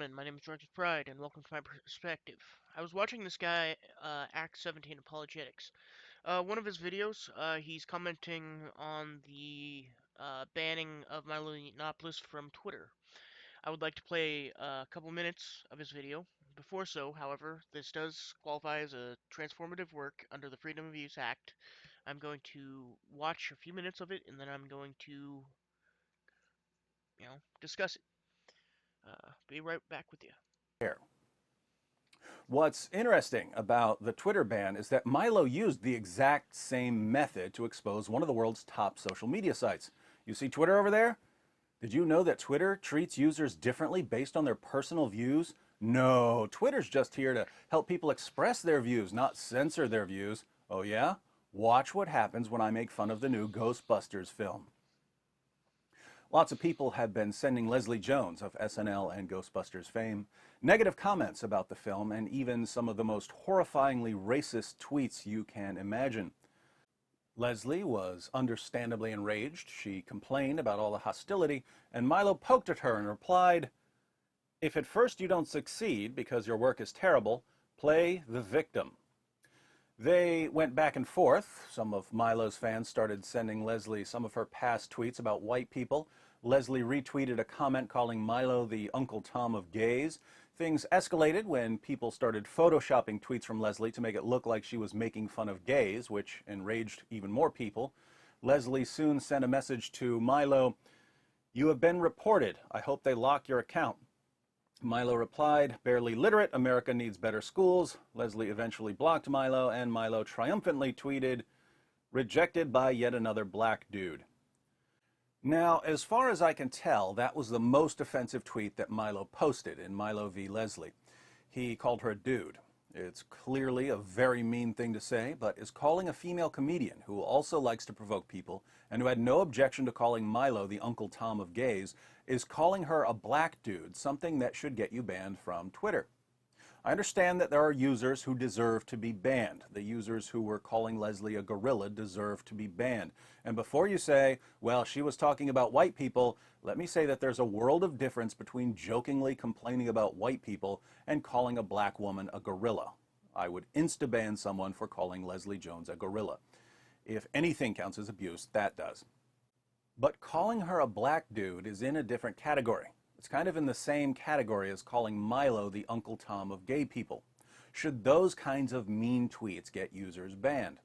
gentlemen, my name is George Pride, and welcome to my perspective. I was watching this guy, Acts17Apologetics. One of his videos, he's commenting on the banning of Milo Yiannopoulos from Twitter. I would like to play a couple minutes of his video. Before so, however, this does qualify as a transformative work under the Freedom of Use Act. I'm going to watch a few minutes of it, and then I'm going to, discuss it. Be right back with you. Here. What's interesting about the Twitter ban is that Milo used the exact same method to expose one of the world's top social media sites. You see Twitter over there? Did you know that Twitter treats users differently based on their personal views? No, Twitter's just here to help people express their views, not censor their views. Oh yeah? Watch what happens when I make fun of the new Ghostbusters film. Lots of people have been sending Leslie Jones of SNL and Ghostbusters fame negative comments about the film and even some of the most horrifyingly racist tweets you can imagine. Leslie was understandably enraged. She complained about all the hostility, and Milo poked at her and replied, "If at first you don't succeed because your work is terrible, play the victim." They went back and forth. Some of Milo's fans started sending Leslie some of her past tweets about white people. Leslie retweeted a comment calling Milo the Uncle Tom of gays. Things escalated when people started photoshopping tweets from Leslie to make it look like she was making fun of gays, which enraged even more people. Leslie soon sent a message to Milo, "You have been reported. I hope they lock your account." Milo replied, "Barely literate, America needs better schools." Leslie eventually blocked Milo, and Milo triumphantly tweeted, "Rejected by yet another black dude." Now, as far as I can tell, that was the most offensive tweet that Milo posted in Milo v. Leslie. He called her a dude. It's clearly a very mean thing to say, but is calling a female comedian who also likes to provoke people and who had no objection to calling Milo the Uncle Tom of gays, is calling her a black dude, something that should get you banned from Twitter. I understand that there are users who deserve to be banned. The users who were calling Leslie a gorilla deserve to be banned. And before you say, well, she was talking about white people, let me say that there's a world of difference between jokingly complaining about white people and calling a black woman a gorilla. I would insta-ban someone for calling Leslie Jones a gorilla. If anything counts as abuse, that does. But calling her a black dude is in a different category. It's kind of in the same category as calling Milo the Uncle Tom of gay people. Should those kinds of mean tweets get users banned?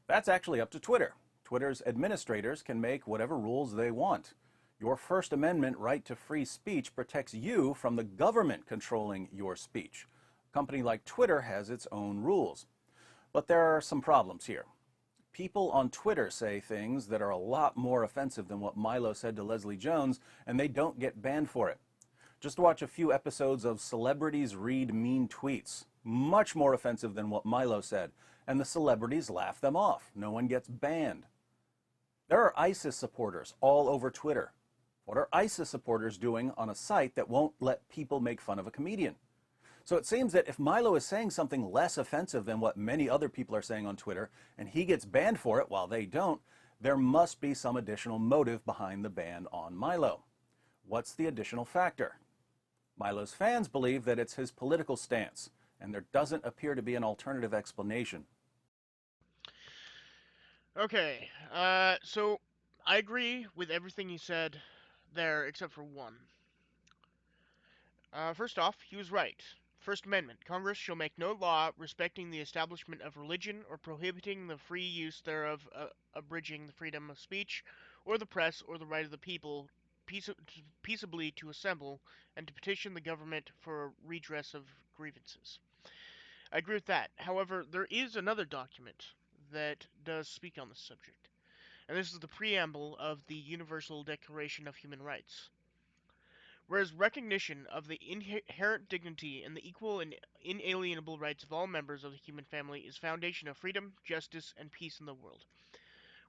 That's actually up to Twitter. Twitter's administrators can make whatever rules they want. Your First Amendment right to free speech protects you from the government controlling your speech. A company like Twitter has its own rules. But there are some problems here. People on Twitter say things that are a lot more offensive than what Milo said to Leslie Jones, and they don't get banned for it. Just watch a few episodes of Celebrities Read Mean Tweets. Much more offensive than what Milo said, and the celebrities laugh them off. No one gets banned. There are ISIS supporters all over Twitter. What are ISIS supporters doing on a site that won't let people make fun of a comedian? So it seems that if Milo is saying something less offensive than what many other people are saying on Twitter, and he gets banned for it while they don't, there must be some additional motive behind the ban on Milo. What's the additional factor? Milo's fans believe that it's his political stance, and there doesn't appear to be an alternative explanation. Okay, so I agree with everything he said there except for one. First off, he was right. First Amendment. Congress shall make no law respecting the establishment of religion or prohibiting the free use thereof, abridging the freedom of speech or the press or the right of the people peaceably to assemble and to petition the government for redress of grievances. I agree with that. However, there is another document that does speak on this subject, and this is the preamble of the Universal Declaration of Human Rights. Whereas recognition of the inherent dignity and the equal and inalienable rights of all members of the human family is foundation of freedom, justice, and peace in the world.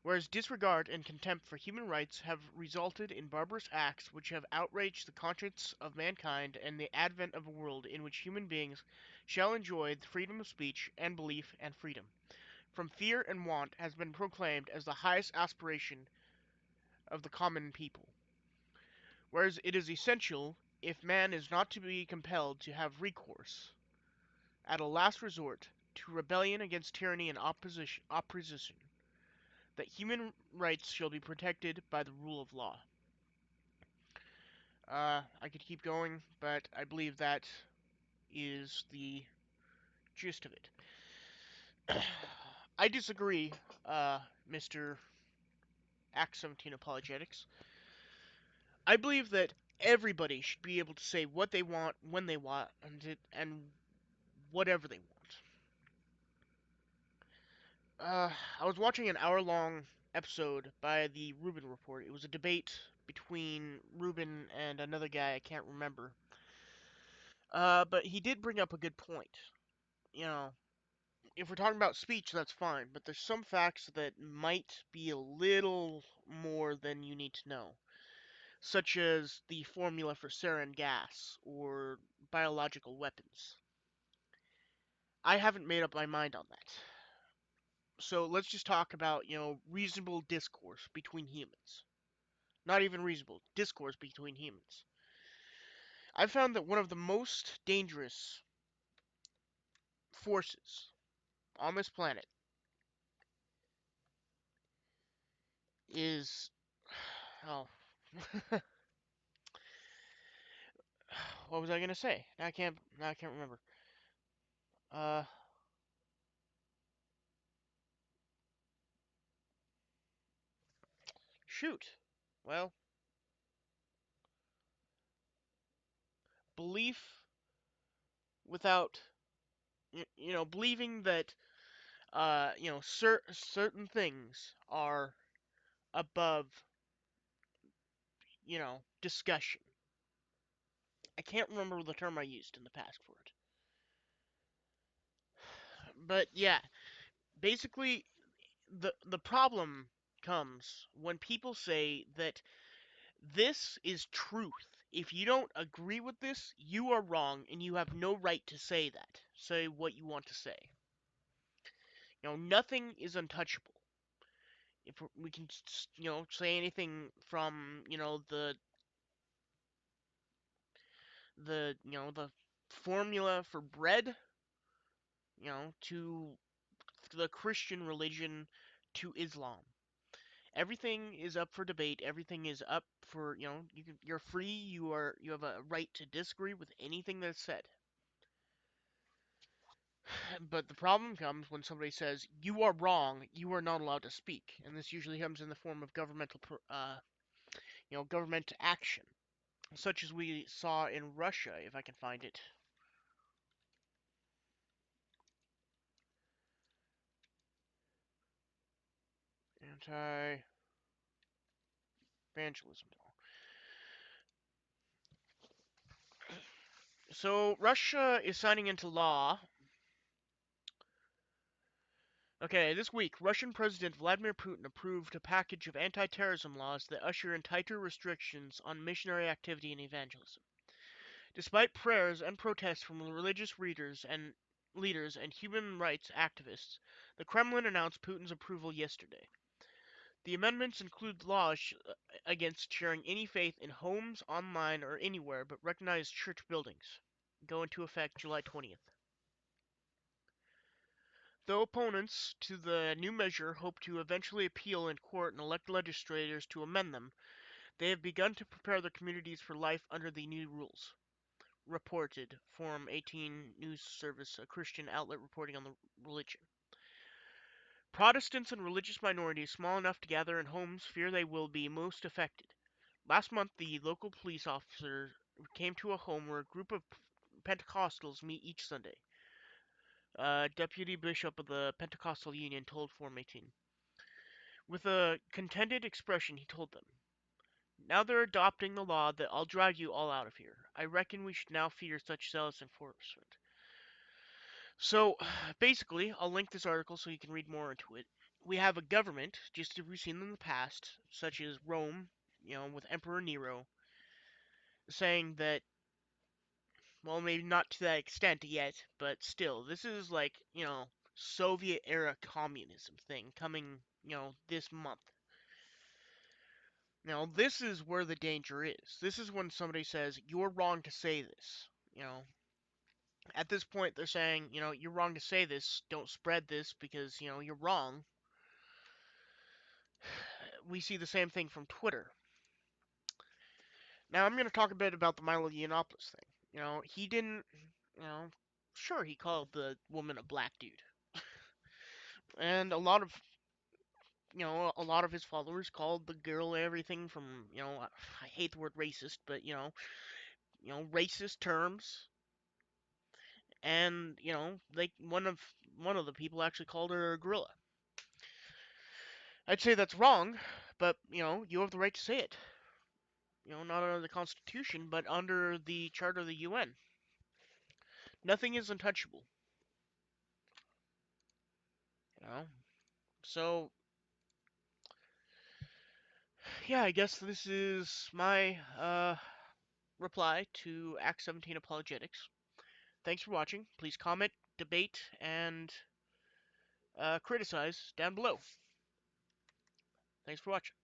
Whereas disregard and contempt for human rights have resulted in barbarous acts which have outraged the conscience of mankind and the advent of a world in which human beings shall enjoy the freedom of speech and belief and freedom from fear and want has been proclaimed as the highest aspiration of the common people. Whereas it is essential if man is not to be compelled to have recourse, at a last resort, to rebellion against tyranny and opposition, that human rights shall be protected by the rule of law. I could keep going, but I believe that is the gist of it. I disagree, Mr. Acts17Apologetics. I believe that everybody should be able to say what they want when they want and whatever they want. I was watching an hour-long episode by the Rubin Report. It was a debate between Rubin and another guy I can't remember. But he did bring up a good point. You know, if we're talking about speech, that's fine, but there's some facts that might be a little more than you need to know, such as the formula for sarin gas or biological weapons. I haven't made up my mind on that. So let's just talk about, reasonable discourse between humans. Not even reasonable, discourse between humans. I found that one of the most dangerous forces on this planet is, oh, what was I gonna say? Now I can't remember. Uh, shoot. Well, belief without, believing that, certain things are above, discussion. I can't remember the term I used in the past for it. But yeah, basically, the problem comes when people say that this is truth. If you don't agree with this, you are wrong and you have no right to say that. Say what you want to say. Nothing is untouchable. If we can, say anything from, the formula for bread, to the Christian religion, to Islam. Everything is up for debate. Everything is up for, you're free. You have a right to disagree with anything that's said. But the problem comes when somebody says you are wrong, you are not allowed to speak, and this usually comes in the form of government action, such as we saw in Russia, if I can find it. Anti-evangelism bill. So Russia is signing into law. Okay, this week, Russian President Vladimir Putin approved a package of anti-terrorism laws that usher in tighter restrictions on missionary activity and evangelism. Despite prayers and protests from religious leaders and human rights activists, the Kremlin announced Putin's approval yesterday. The amendments include laws against sharing any faith in homes, online, or anywhere but recognized church buildings. Go into effect July 20th. Though opponents to the new measure hope to eventually appeal in court and elect legislators to amend them, they have begun to prepare their communities for life under the new rules. Reported Forum 18 News Service, a Christian outlet reporting on the religion. Protestants and religious minorities small enough to gather in homes fear they will be most affected. Last month, the local police officer came to a home where a group of Pentecostals meet each Sunday. Deputy Bishop of the Pentecostal Union told Forum 18. With a contented expression, he told them, "Now they're adopting the law that I'll drive you all out of here. I reckon we should now fear such zealous enforcement." So, basically, I'll link this article so you can read more into it. We have a government, just as we've seen in the past, such as Rome, with Emperor Nero, saying that, well, maybe not to that extent yet, but still, this is like, Soviet era communism thing coming, this month. Now, this is where the danger is. This is when somebody says, "You're wrong to say this." You know, at this point, they're saying, "You're wrong to say this. Don't spread this because, you're wrong." We see the same thing from Twitter. Now, I'm going to talk a bit about the Milo Yiannopoulos thing. He didn't, you know, sure, he called the woman a black dude. And a lot of his followers called the girl everything from, I hate the word racist, but, racist terms. And, like one of the people actually called her a gorilla. I'd say that's wrong, but, you have the right to say it. Not under the Constitution, but under the Charter of the UN. Nothing is untouchable. You know, so yeah, I guess this is my reply to Act 17 Apologetics. Thanks for watching. Please comment, debate, and criticize down below. Thanks for watching.